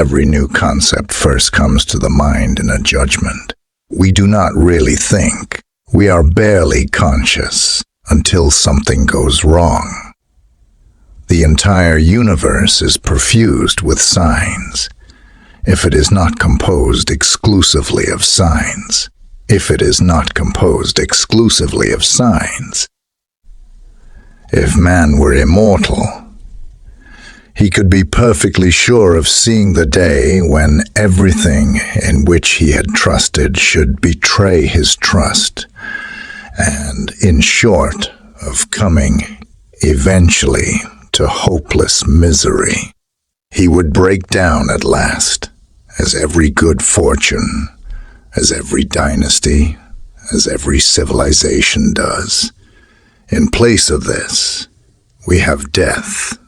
every new concept first comes to the mind in a judgment. We do not really think. We are barely conscious until something goes wrong. The entire universe is perfused with signs, if it is not composed exclusively of signs. If it is not composed exclusively of signs. If man were immortal, he could be perfectly sure of seeing the day when everything in which he had trusted should betray his trust, and, in short, of coming, eventually, to hopeless misery. He would break down at last, as every good fortune, as every dynasty, as every civilization does. In place of this, we have death.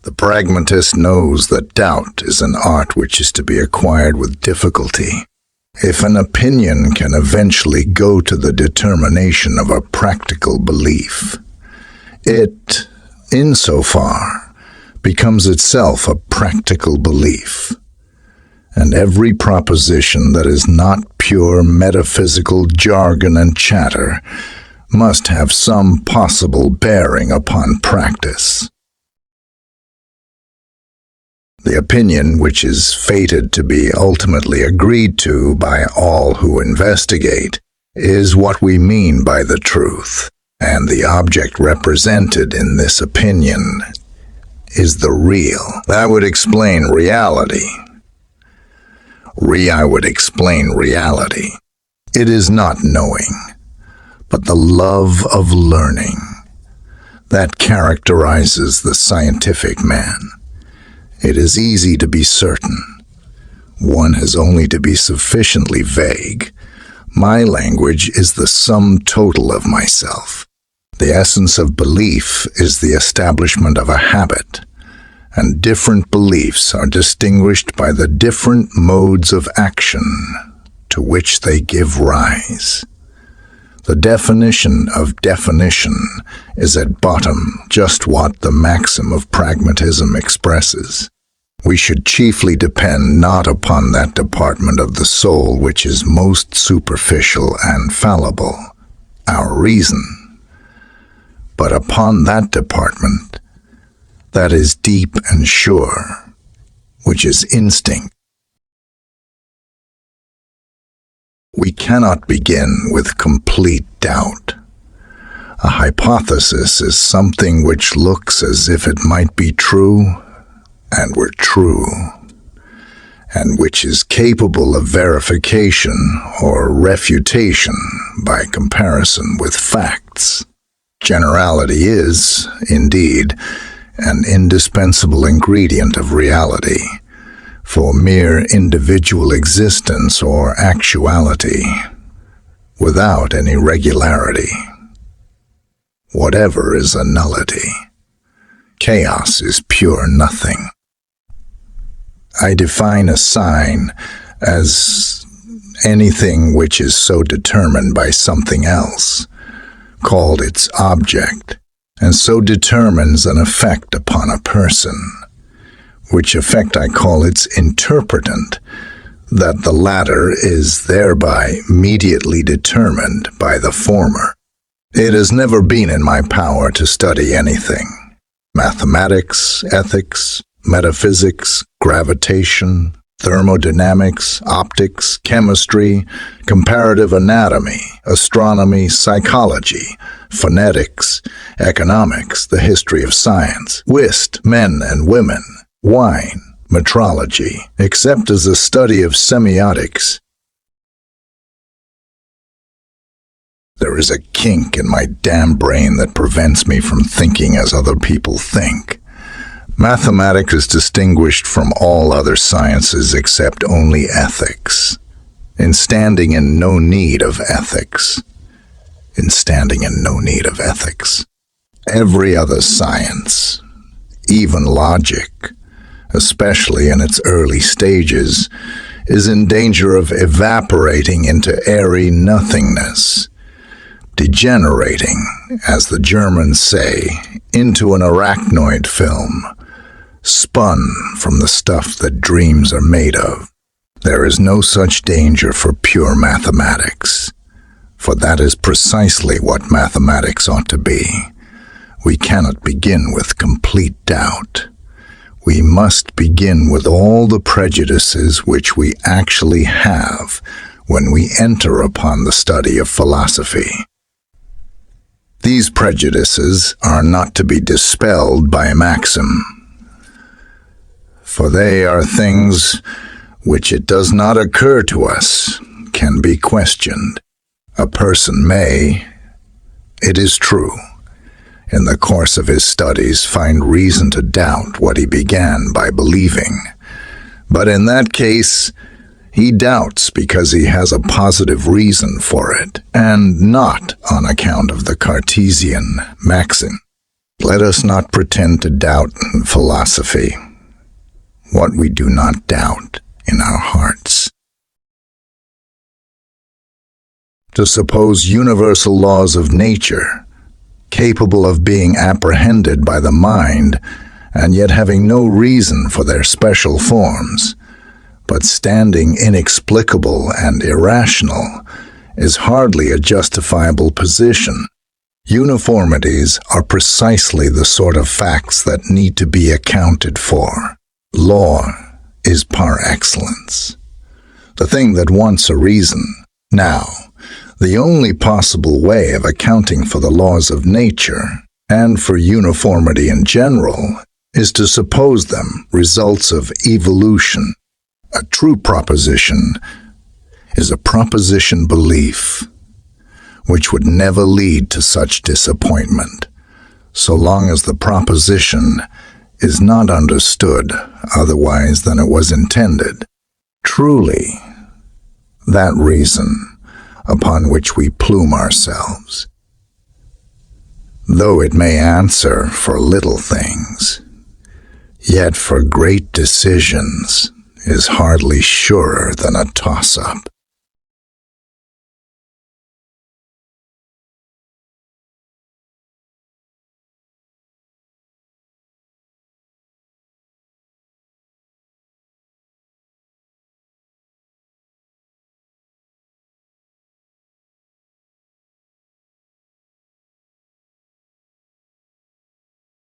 The pragmatist knows that doubt is an art which is to be acquired with difficulty. If an opinion can eventually go to the determination of a practical belief, it, insofar, becomes itself a practical belief. And every proposition that is not pure metaphysical jargon and chatter must have some possible bearing upon practice. The opinion which is fated to be ultimately agreed to by all who investigate is what we mean by the truth, and the object represented in this opinion is the real. That would explain reality. I would explain reality. It is not knowing, but the love of learning that characterizes the scientific man. It is easy to be certain. One has only to be sufficiently vague. My language is the sum total of myself. The essence of belief is the establishment of a habit, and different beliefs are distinguished by the different modes of action to which they give rise. The definition of definition is at bottom just what the maxim of pragmatism expresses. We should chiefly depend not upon that department of the soul which is most superficial and fallible, our reason, but upon that department that is deep and sure, which is instinct. We cannot begin with complete doubt. A hypothesis is something which looks as if it might be true and were true, and which is capable of verification or refutation by comparison with facts. Generality is, indeed, an indispensable ingredient of reality, for mere individual existence or actuality, without any regularity. Whatever is a nullity. Chaos is pure nothing. I define a sign as anything which is so determined by something else, called its object, and so determines an effect upon a person, which effect I call its interpretant, that the latter is thereby mediately determined by the former. It has never been in my power to study anything. Mathematics, ethics, metaphysics, gravitation, thermodynamics, optics, chemistry, comparative anatomy, astronomy, psychology, phonetics, economics, the history of science, whist, men and women, wine, metrology, except as a study of semiotics. There is a kink in my damn brain that prevents me from thinking as other people think. Mathematics is distinguished from all other sciences except only ethics, in standing in no need of ethics. Every other science, even logic, especially in its early stages, is in danger of evaporating into airy nothingness, degenerating, as the Germans say, into an arachnoid film, spun from the stuff that dreams are made of. There is no such danger for pure mathematics, for that is precisely what mathematics ought to be. We cannot begin with complete doubt. We must begin with all the prejudices which we actually have when we enter upon the study of philosophy. These prejudices are not to be dispelled by a maxim, for they are things which it does not occur to us can be questioned. A person may, it is true, in the course of his studies find reason to doubt what he began by believing, but in that case he doubts because he has a positive reason for it, and not on account of the Cartesian maxim. Let us not pretend to doubt in philosophy what we do not doubt in our hearts. To suppose universal laws of nature, capable of being apprehended by the mind, and yet having no reason for their special forms, but standing inexplicable and irrational, is hardly a justifiable position. Uniformities are precisely the sort of facts that need to be accounted for. Law is par excellence, the thing that wants a reason. Now, the only possible way of accounting for the laws of nature, and for uniformity in general, is to suppose them results of evolution. A true proposition is a proposition belief, which would never lead to such disappointment, so long as the proposition is not understood otherwise than it was intended. Truly, that reason upon which we plume ourselves, though it may answer for little things, yet for great decisions is hardly surer than a toss-up.